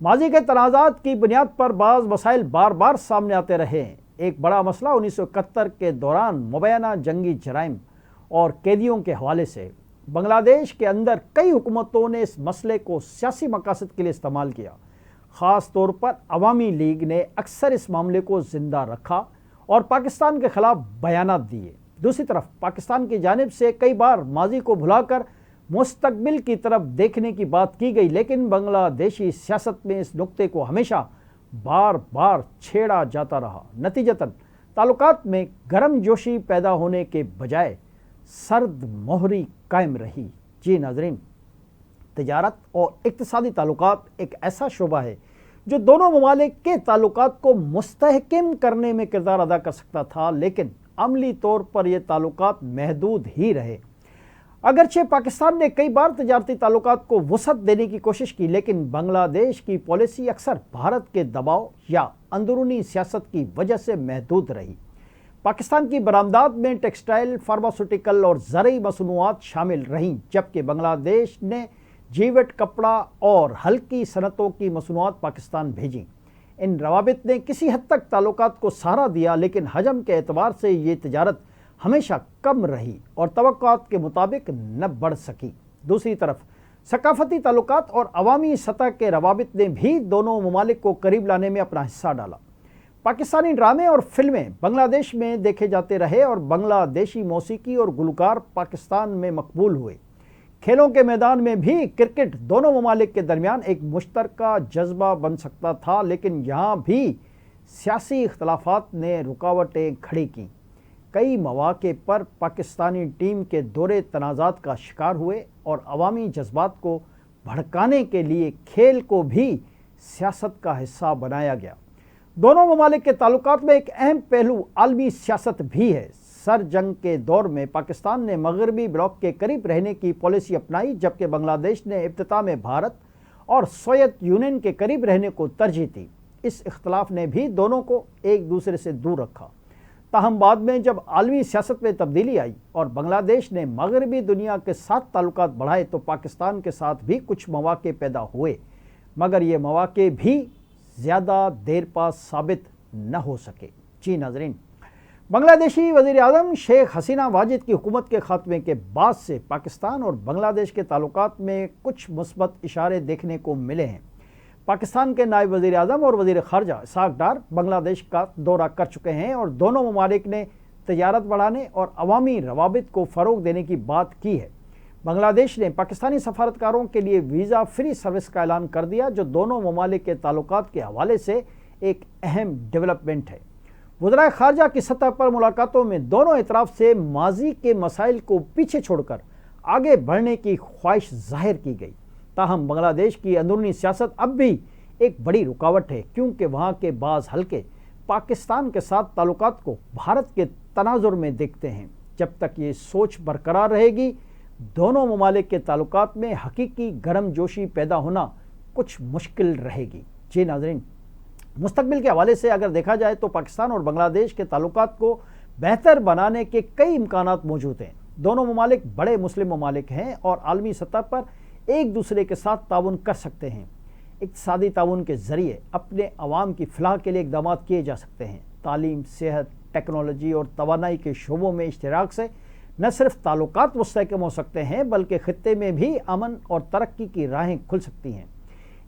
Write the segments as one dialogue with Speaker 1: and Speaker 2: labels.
Speaker 1: ماضی کے تنازعات کی بنیاد پر بعض مسائل بار بار سامنے آتے رہے ہیں۔ ایک بڑا مسئلہ 1971 کے دوران مبینہ جنگی جرائم اور قیدیوں کے حوالے سے بنگلہ دیش کے اندر کئی حکومتوں نے اس مسئلے کو سیاسی مقاصد کے لیے استعمال کیا۔ خاص طور پر عوامی لیگ نے اکثر اس معاملے کو زندہ رکھا اور پاکستان کے خلاف بیانات دیے۔ دوسری طرف پاکستان کی جانب سے کئی بار ماضی کو بھلا کر مستقبل کی طرف دیکھنے کی بات کی گئی، لیکن بنگلہ دیشی سیاست میں اس نقطے کو ہمیشہ بار بار چھیڑا جاتا رہا۔ نتیجتاً تعلقات میں گرم جوشی پیدا ہونے کے بجائے سرد مہری قائم رہی۔ جی ناظرین، تجارت اور اقتصادی تعلقات ایک ایسا شعبہ ہے جو دونوں ممالک کے تعلقات کو مستحکم کرنے میں کردار ادا کر سکتا تھا، لیکن عملی طور پر یہ تعلقات محدود ہی رہے۔ اگرچہ پاکستان نے کئی بار تجارتی تعلقات کو وسعت دینے کی کوشش کی، لیکن بنگلہ دیش کی پالیسی اکثر بھارت کے دباؤ یا اندرونی سیاست کی وجہ سے محدود رہی۔ پاکستان کی برآمدات میں ٹیکسٹائل، فارماسیوٹیکل اور زرعی مصنوعات شامل رہیں، جبکہ بنگلہ دیش نے جیوٹ، کپڑا اور ہلکی صنعتوں کی مصنوعات پاکستان بھیجیں۔ ان روابط نے کسی حد تک تعلقات کو سہارا دیا، لیکن حجم کے اعتبار سے یہ تجارت ہمیشہ کم رہی اور توقعات کے مطابق نہ بڑھ سکی۔ دوسری طرف ثقافتی تعلقات اور عوامی سطح کے روابط نے بھی دونوں ممالک کو قریب لانے میں اپنا حصہ ڈالا۔ پاکستانی ڈرامے اور فلمیں بنگلہ دیش میں دیکھے جاتے رہے اور بنگلہ دیشی موسیقی اور گلوکار پاکستان میں مقبول ہوئے۔ کھیلوں کے میدان میں بھی کرکٹ دونوں ممالک کے درمیان ایک مشترکہ جذبہ بن سکتا تھا، لیکن یہاں بھی سیاسی اختلافات نے رکاوٹیں کھڑی کیں۔ کئی مواقع پر پاکستانی ٹیم کے دورے تنازعات کا شکار ہوئے اور عوامی جذبات کو بھڑکانے کے لیے کھیل کو بھی سیاست کا حصہ بنایا گیا۔ دونوں ممالک کے تعلقات میں ایک اہم پہلو عالمی سیاست بھی ہے۔ سر جنگ کے دور میں پاکستان نے مغربی بلاک کے قریب رہنے کی پالیسی اپنائی، جبکہ بنگلہ دیش نے ابتدا میں بھارت اور سوویت یونین کے قریب رہنے کو ترجیح دی۔ اس اختلاف نے بھی دونوں کو ایک دوسرے سے دور رکھا۔ تاہم بعد میں جب عالمی سیاست میں تبدیلی آئی اور بنگلہ دیش نے مغربی دنیا کے ساتھ تعلقات بڑھائے تو پاکستان کے ساتھ بھی کچھ مواقع پیدا ہوئے، مگر یہ مواقع بھی زیادہ دیر پا ثابت نہ ہو سکے۔ جی ناظرین، بنگلہ دیشی وزیر اعظم شیخ حسینہ واجد کی حکومت کے خاتمے کے بعد سے پاکستان اور بنگلہ دیش کے تعلقات میں کچھ مثبت اشارے دیکھنے کو ملے ہیں۔ پاکستان کے نائب وزیر اعظم اور وزیر خارجہ اسحاق ڈار بنگلہ دیش کا دورہ کر چکے ہیں اور دونوں ممالک نے تجارت بڑھانے اور عوامی روابط کو فروغ دینے کی بات کی ہے۔ بنگلہ دیش نے پاکستانی سفارتکاروں کے لیے ویزا فری سروس کا اعلان کر دیا، جو دونوں ممالک کے تعلقات کے حوالے سے ایک اہم ڈیولپمنٹ ہے۔ وزرائے خارجہ کی سطح پر ملاقاتوں میں دونوں اطراف سے ماضی کے مسائل کو پیچھے چھوڑ کر آگے بڑھنے کی خواہش ظاہر کی گئی۔ تاہم بنگلہ دیش کی اندرونی سیاست اب بھی ایک بڑی رکاوٹ ہے، کیونکہ وہاں کے بعض حلقے پاکستان کے ساتھ تعلقات کو بھارت کے تناظر میں دیکھتے ہیں۔ جب تک یہ سوچ برقرار رہے گی، دونوں ممالک کے تعلقات میں حقیقی گرم جوشی پیدا ہونا کچھ مشکل رہے گی۔ جی ناظرین، مستقبل کے حوالے سے اگر دیکھا جائے تو پاکستان اور بنگلہ دیش کے تعلقات کو بہتر بنانے کے کئی امکانات موجود ہیں۔ دونوں ممالک بڑے مسلم ممالک ہیں اور عالمی سطح پر ایک دوسرے کے ساتھ تعاون کر سکتے ہیں۔ اقتصادی تعاون کے ذریعے اپنے عوام کی فلاح کے لیے اقدامات کیے جا سکتے ہیں۔ تعلیم، صحت، ٹیکنالوجی اور توانائی کے شعبوں میں اشتراک سے نہ صرف تعلقات مستحکم ہو سکتے ہیں بلکہ خطے میں بھی امن اور ترقی کی راہیں کھل سکتی ہیں۔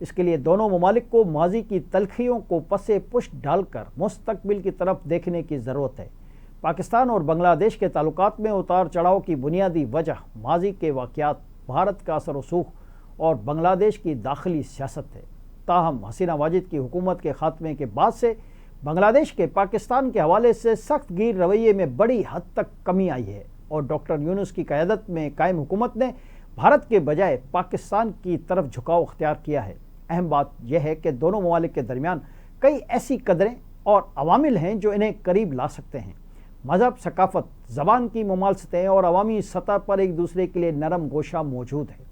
Speaker 1: اس کے لیے دونوں ممالک کو ماضی کی تلخیوں کو پس پشت ڈال کر مستقبل کی طرف دیکھنے کی ضرورت ہے۔ پاکستان اور بنگلہ دیش کے تعلقات میں اتار چڑھاؤ کی بنیادی وجہ ماضی کے واقعات، بھارت کا اثر و رسوخ اور بنگلہ دیش کی داخلی سیاست ہے۔ تاہم حسینہ واجد کی حکومت کے خاتمے کے بعد سے بنگلہ دیش کے پاکستان کے حوالے سے سخت گیر رویے میں بڑی حد تک کمی آئی ہے اور ڈاکٹر یونس کی قیادت میں قائم حکومت نے بھارت کے بجائے پاکستان کی طرف جھکاؤ اختیار کیا ہے۔ اہم بات یہ ہے کہ دونوں ممالک کے درمیان کئی ایسی قدریں اور عوامل ہیں جو انہیں قریب لا سکتے ہیں۔ مذہب، ثقافت، زبان کی مماثلتیں اور عوامی سطح پر ایک دوسرے کے لیے نرم گوشہ موجود ہے۔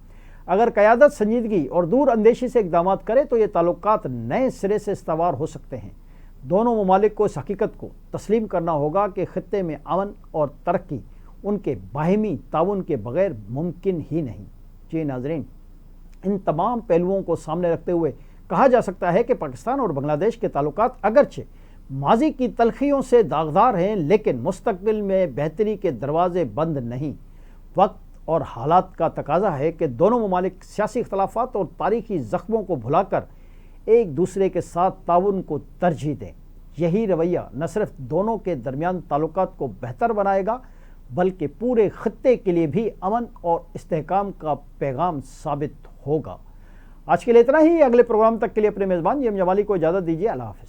Speaker 1: اگر قیادت سنجیدگی اور دور اندیشی سے اقدامات کرے تو یہ تعلقات نئے سرے سے استوار ہو سکتے ہیں۔ دونوں ممالک کو اس حقیقت کو تسلیم کرنا ہوگا کہ خطے میں امن اور ترقی ان کے باہمی تعاون کے بغیر ممکن ہی نہیں۔ جی ناظرین، ان تمام پہلوؤں کو سامنے رکھتے ہوئے کہا جا سکتا ہے کہ پاکستان اور بنگلہ دیش کے تعلقات اگرچہ ماضی کی تلخیوں سے داغدار ہیں لیکن مستقبل میں بہتری کے دروازے بند نہیں۔ وقت اور حالات کا تقاضا ہے کہ دونوں ممالک سیاسی اختلافات اور تاریخی زخموں کو بھلا کر ایک دوسرے کے ساتھ تعاون کو ترجیح دیں۔ یہی رویہ نہ صرف دونوں کے درمیان تعلقات کو بہتر بنائے گا بلکہ پورے خطے کے لیے بھی امن اور استحکام کا پیغام ثابت ہوگا۔ آج کے لیے اتنا ہی۔ اگلے پروگرام تک کے لیے اپنے میزبان جیم جمالی کو اجازت دیجیے۔ اللہ حافظ۔